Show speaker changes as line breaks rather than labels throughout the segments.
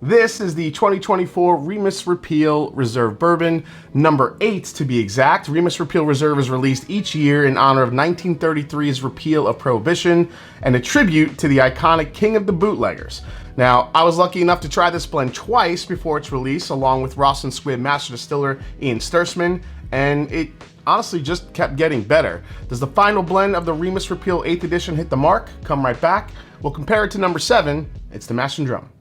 This is the 2024 Remus Repeal Reserve Bourbon, number 8 to be exact. Remus Repeal Reserve is released each year in honor of 1933's repeal of Prohibition and a tribute to the iconic king of the bootleggers. Now, I was lucky enough to try this blend twice before its release, along with Ross & Squibb Master Distiller Ian Stursman, and it honestly just kept getting better. Does the final blend of the Remus Repeal 8th edition hit the mark? Come right back. We'll compare it to number 7. It's the Mash and Drum.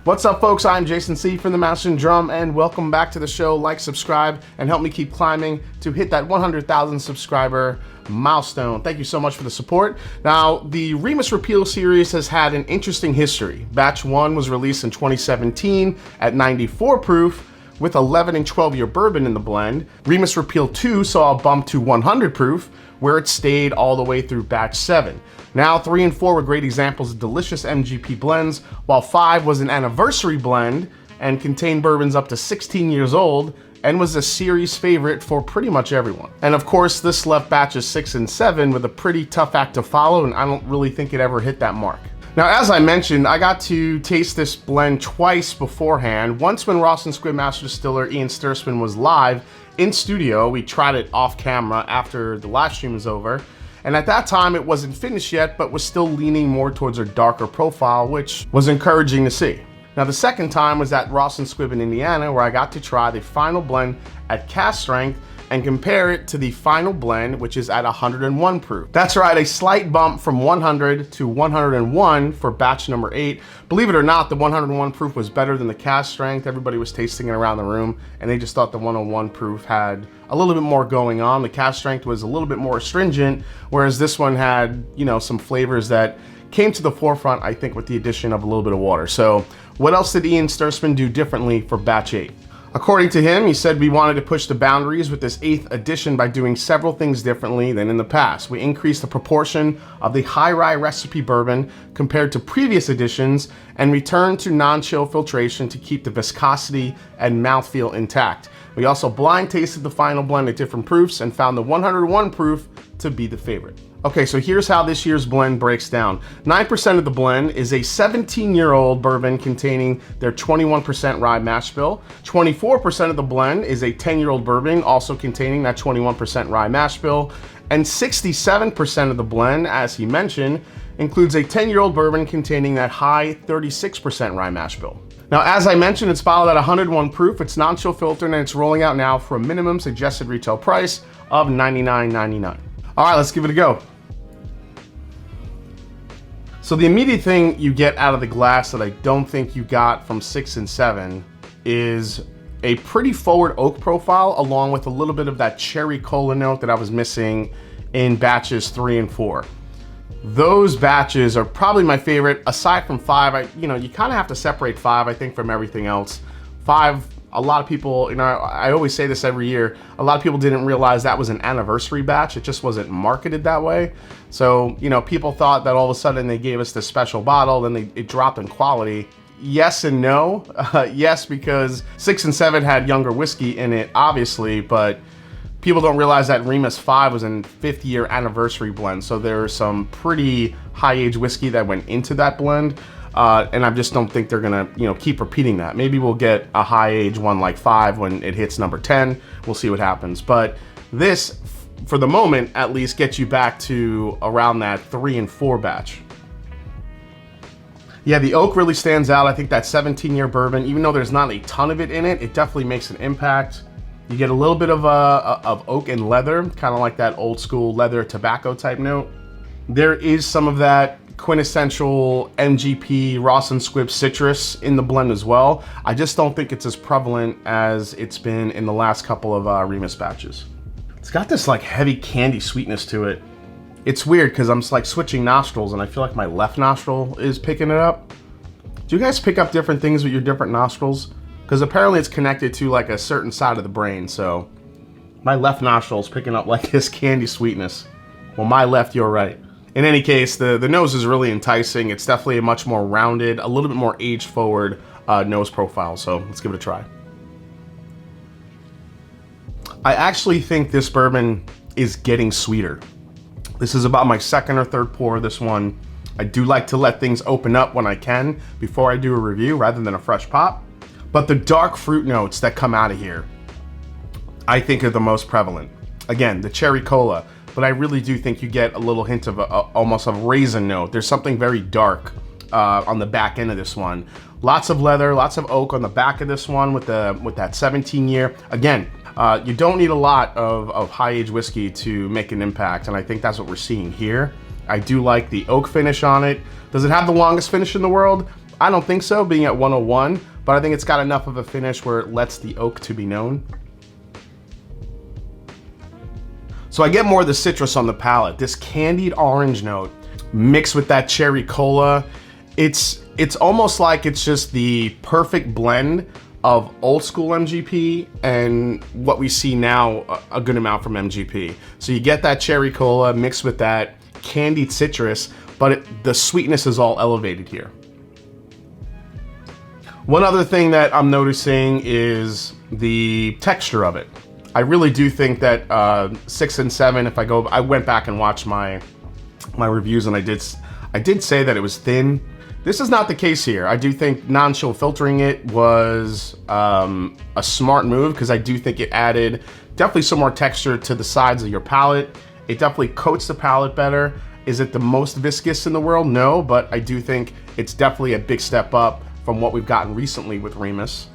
What's up, folks? I'm Jason C. from the Mash and Drum, and welcome back to the show. Like, subscribe, and help me keep climbing to hit that 100,000 subscriber milestone. Thank you so much for the support. Now, the Remus Repeal series has had an interesting history. Batch 1 was released in 2017 at 94 proof with 11 and 12-year bourbon in the blend. Remus Repeal 2 saw a bump to 100 proof, where it stayed all the way through Batch 7. Now, 3 and 4 were great examples of delicious MGP blends, while 5 was an anniversary blend and contained bourbons up to 16 years old and was a series favorite for pretty much everyone. And of course, this left batches 6 and 7 with a pretty tough act to follow, and I don't really think it ever hit that mark. Now, as I mentioned, I got to taste this blend twice beforehand. Once when Ross & Squibb Master Distiller Ian Stursman was live in studio. We tried it off camera after the live stream was over. And at that time, it wasn't finished yet, but was still leaning more towards a darker profile, which was encouraging to see. Now, the second time was at Ross & Squibb in Indiana, where I got to try the final blend at cask strength and compare it to the final blend, which is at 101 proof. That's right, a slight bump from 100 to 101 for batch number 8. Believe it or not, the 101 proof was better than the cask strength. Everybody was tasting it around the room, and they just thought the 101 proof had a little bit more going on. The cask strength was a little bit more astringent, whereas this one had, some flavors that came to the forefront, I think, with the addition of a little bit of water. So what else did Ian Stursman do differently for batch 8? According to him, he said we wanted to push the boundaries with this 8th edition by doing several things differently than in the past. We increased the proportion of the high rye recipe bourbon compared to previous editions and returned to non-chill filtration to keep the viscosity and mouthfeel intact. We also blind tasted the final blend at different proofs and found the 101 proof to be the favorite. Okay, so here's how this year's blend breaks down. 9% of the blend is a 17-year-old bourbon containing their 21% rye mash bill. 24% of the blend is a 10-year-old bourbon also containing that 21% rye mash bill. And 67% of the blend, as he mentioned, includes a 10-year-old bourbon containing that high 36% rye mash bill. Now, as I mentioned, it's bottled at 101 proof, it's non-chill filtered, and it's rolling out now for a minimum suggested retail price of $99.99. All right, let's give it a go. So the immediate thing you get out of the glass that I don't think you got from 6 and 7 is a pretty forward oak profile, along with a little bit of that cherry cola note that I was missing in batches 3 and 4. Those batches are probably my favorite. Aside from 5, you kind of have to separate 5, I think, from everything else. 5, a lot of people, I always say this every year, a lot of people didn't realize that was an anniversary batch. It just wasn't marketed that way. So, people thought that all of a sudden they gave us this special bottle, then it dropped in quality. Yes and no. Yes, because 6 and 7 had younger whiskey in it, obviously, but people don't realize that Remus VIII was an 5th-year anniversary blend, so there's some pretty high-age whiskey that went into that blend. And I just don't think they're gonna, keep repeating that. Maybe we'll get a high-age one like 5 when it hits number 10. We'll see what happens. But this, for the moment, at least gets you back to around that 3 and 4 batch. Yeah, the oak really stands out. I think that 17-year bourbon, even though there's not a ton of it in it, it definitely makes an impact. You get a little bit of oak and leather, kind of like that old school leather tobacco type note. There is some of that quintessential MGP Ross & Squibb citrus in the blend as well. I just don't think it's as prevalent as it's been in the last couple of Remus batches. It's got this like heavy candy sweetness to it. It's weird because I'm like switching nostrils and I feel like my left nostril is picking it up. Do you guys pick up different things with your different nostrils? Because apparently it's connected to like a certain side of the brain, so my left nostril is picking up like this candy sweetness. Well, my left, your right. In any case, the nose is really enticing. It's definitely a much more rounded, a little bit more age-forward nose profile, so let's give it a try. I actually think this bourbon is getting sweeter. This is about my second or third pour of this one. I do like to let things open up when I can before I do a review rather than a fresh pop. But the dark fruit notes that come out of here, I think are the most prevalent. Again, the cherry cola, but I really do think you get a little hint of almost a raisin note. There's something very dark on the back end of this one. Lots of leather, lots of oak on the back of this one with that 17 year. Again, you don't need a lot of high-age whiskey to make an impact, and I think that's what we're seeing here. I do like the oak finish on it. Does it have the longest finish in the world? I don't think so, being at 101, but I think it's got enough of a finish where it lets the oak to be known. So I get more of the citrus on the palate. This candied orange note mixed with that cherry cola. It's almost like it's just the perfect blend of old school MGP and what we see now a good amount from MGP. So you get that cherry cola mixed with that candied citrus, but the sweetness is all elevated here. One other thing that I'm noticing is the texture of it. I really do think that 6 and 7, if I went back and watched my reviews, and I did say that it was thin. This is not the case here. I do think non-chill filtering it was a smart move, because I do think it added definitely some more texture to the sides of your palate. It definitely coats the palate better. Is it the most viscous in the world? No, but I do think it's definitely a big step up from what we've gotten recently with Remus.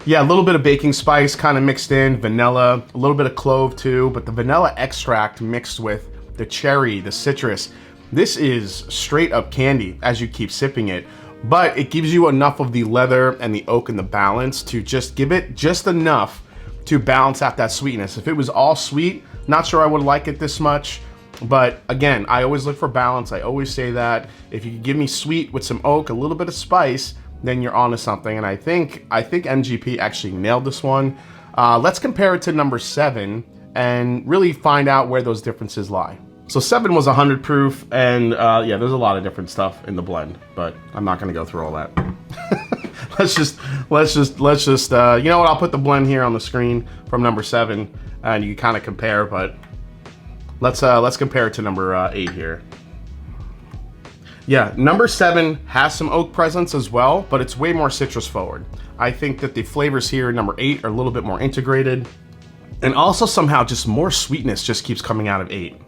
Yeah, a little bit of baking spice kind of mixed in, vanilla, a little bit of clove too, but the vanilla extract mixed with the cherry, the citrus. This is straight up candy as you keep sipping it, but it gives you enough of the leather and the oak in the balance to just give it just enough to balance out that sweetness. If it was all sweet, not sure I would like it this much, but again, I always look for balance. I always say that if you could give me sweet with some oak, a little bit of spice, then you're onto something. And I think MGP actually nailed this one. Let's compare it to number 7 and really find out where those differences lie. So 7 was 100 proof, and yeah, there's a lot of different stuff in the blend, but I'm not gonna go through all that. let's just you know what, I'll put the blend here on the screen from number 7 and you can kind of compare, but let's compare it to number 8 here. Yeah, number 7 has some oak presence as well, but it's way more citrus forward. I think that the flavors here in number 8 are a little bit more integrated, and also somehow just more sweetness just keeps coming out of 8.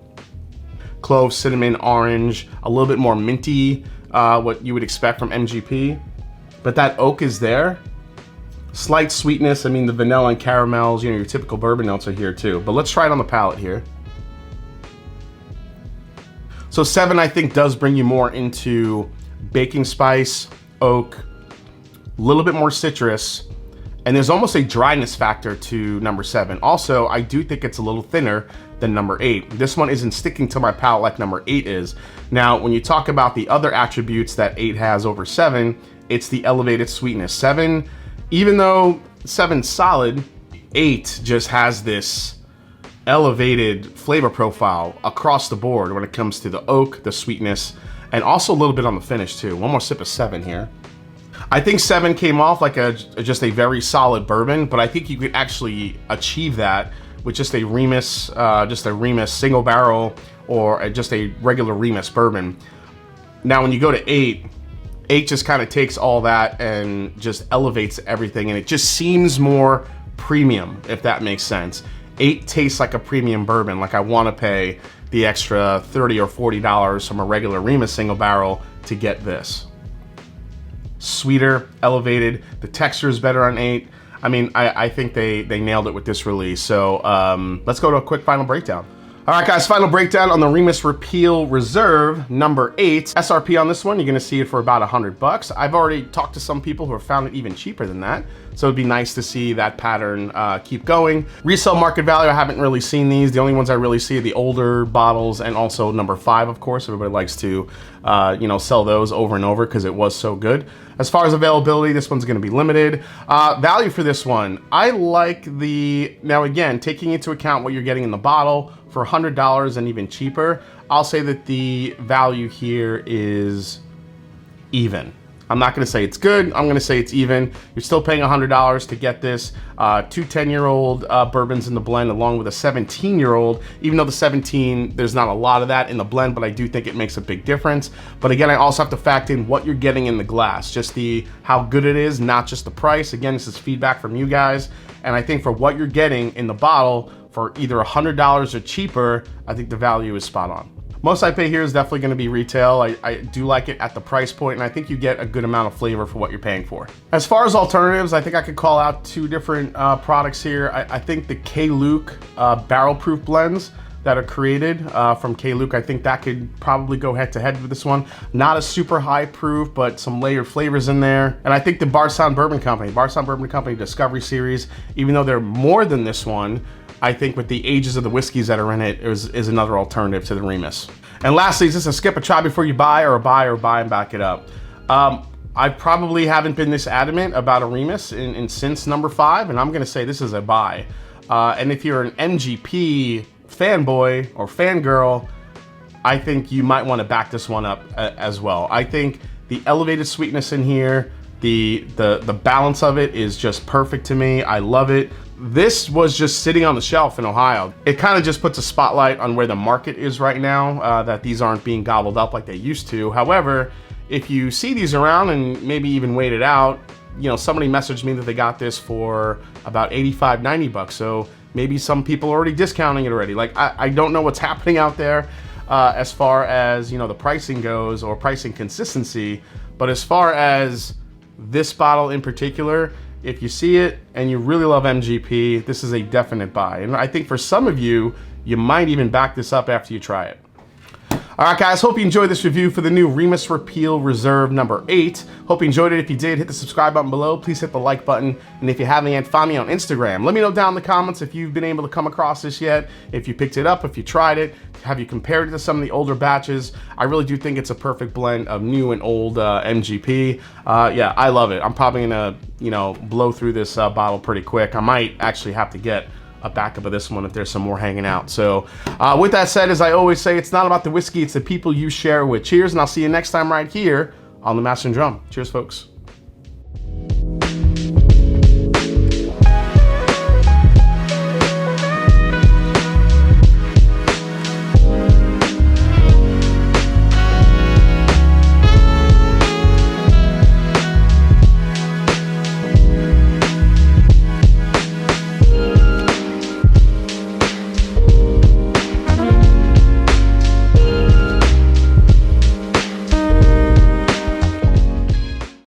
Clove, cinnamon, orange, a little bit more minty, what you would expect from MGP, but that oak is there. Slight sweetness, I mean the vanilla and caramels, you know, your typical bourbon notes are here too, but let's try it on the palate here. So 7, I think, does bring you more into baking spice, oak, a little bit more citrus, and there's almost a dryness factor to number 7. Also, I do think it's a little thinner than number 8. This one isn't sticking to my palate like number 8 is. Now, when you talk about the other attributes that 8 has over 7, it's the elevated sweetness. 7, even though 7's solid, 8 just has this elevated flavor profile across the board when it comes to the oak, the sweetness, and also a little bit on the finish too. One more sip of 7 here. I think 7 came off like just a very solid bourbon, but I think you could actually achieve that with just a Remus single barrel or just a regular Remus bourbon. Now, when you go to 8 just kind of takes all that and just elevates everything, and it just seems more premium, if that makes sense. 8 tastes like a premium bourbon, like I want to pay the extra $30 or $40 from a regular Remus single barrel to get this. Sweeter, elevated, the texture is better on 8. I mean, I think they nailed it with this release. So let's go to a quick final breakdown. All right, guys, final breakdown on the Remus Repeal Reserve number 8. SRP on this one, you're gonna see it for about $100. I've already talked to some people who have found it even cheaper than that. So it'd be nice to see that pattern keep going. Resale market value, I haven't really seen these. The only ones I really see are the older bottles, and also number 5, of course. Everybody likes to you know, sell those over and over because it was so good. As far as availability, this one's gonna be limited. Value for this one, I like the, now again, taking into account what you're getting in the bottle, for $100 and even cheaper, I'll say that the value here is even. I'm not gonna say it's good, I'm gonna say it's even. You're still paying $100 to get this. Two 10-year-old bourbons in the blend along with a 17-year-old. Even though the 17, there's not a lot of that in the blend, but I do think it makes a big difference. But again, I also have to factor in what you're getting in the glass, just how good it is, not just the price. Again, this is feedback from you guys. And I think for what you're getting in the bottle, for either $100 or cheaper, I think the value is spot on. Most I pay here is definitely going to be retail. I do like it at the price point, and I think you get a good amount of flavor for what you're paying for. As far as alternatives, I think I could call out two different products here. I think the K-Luke barrel proof blends that are created from K-Luke, I think that could probably go head to head with this one. Not a super high proof, but some layered flavors in there. And I think the Bourbon Bourbon Company Discovery Series, even though they're more than this one, I think with the ages of the whiskeys that are in it is another alternative to the Remus. And lastly, is this a skip, a try before you buy, or a buy and back it up? I probably haven't been this adamant about a Remus since number 5, and I'm gonna say this is a buy. And if you're an MGP fanboy or fangirl, I think you might wanna back this one up as well. I think the elevated sweetness in here, the balance of it is just perfect to me. I love it. This was just sitting on the shelf in Ohio. It kind of just puts a spotlight on where the market is right now, that these aren't being gobbled up like they used to. However, if you see these around and maybe even wait it out, you know, somebody messaged me that they got this for about 85, 90 bucks. So maybe some people are already discounting it already. Like, I don't know what's happening out there as far as, you know, the pricing goes or pricing consistency. But as far as this bottle in particular, if you see it and you really love MGP, this is a definite buy. And I think for some of you, you might even back this up after you try it. All right, guys, hope you enjoyed this review for the new Remus Repeal Reserve number 8. Hope you enjoyed it. If you did, hit the subscribe button below. Please hit the like button. And if you haven't yet, find me on Instagram. Let me know down in the comments if you've been able to come across this yet, if you picked it up, if you tried it, have you compared it to some of the older batches. I really do think it's a perfect blend of new and old MGP. Yeah, I love it. I'm probably gonna, you know, blow through this bottle pretty quick. I might actually have to get a backup of this one if there's some more hanging out. So with that said, as I always say, it's not about the whiskey, it's the people you share with. Cheers, and I'll see you next time right here on the Master and Drum. Cheers, folks.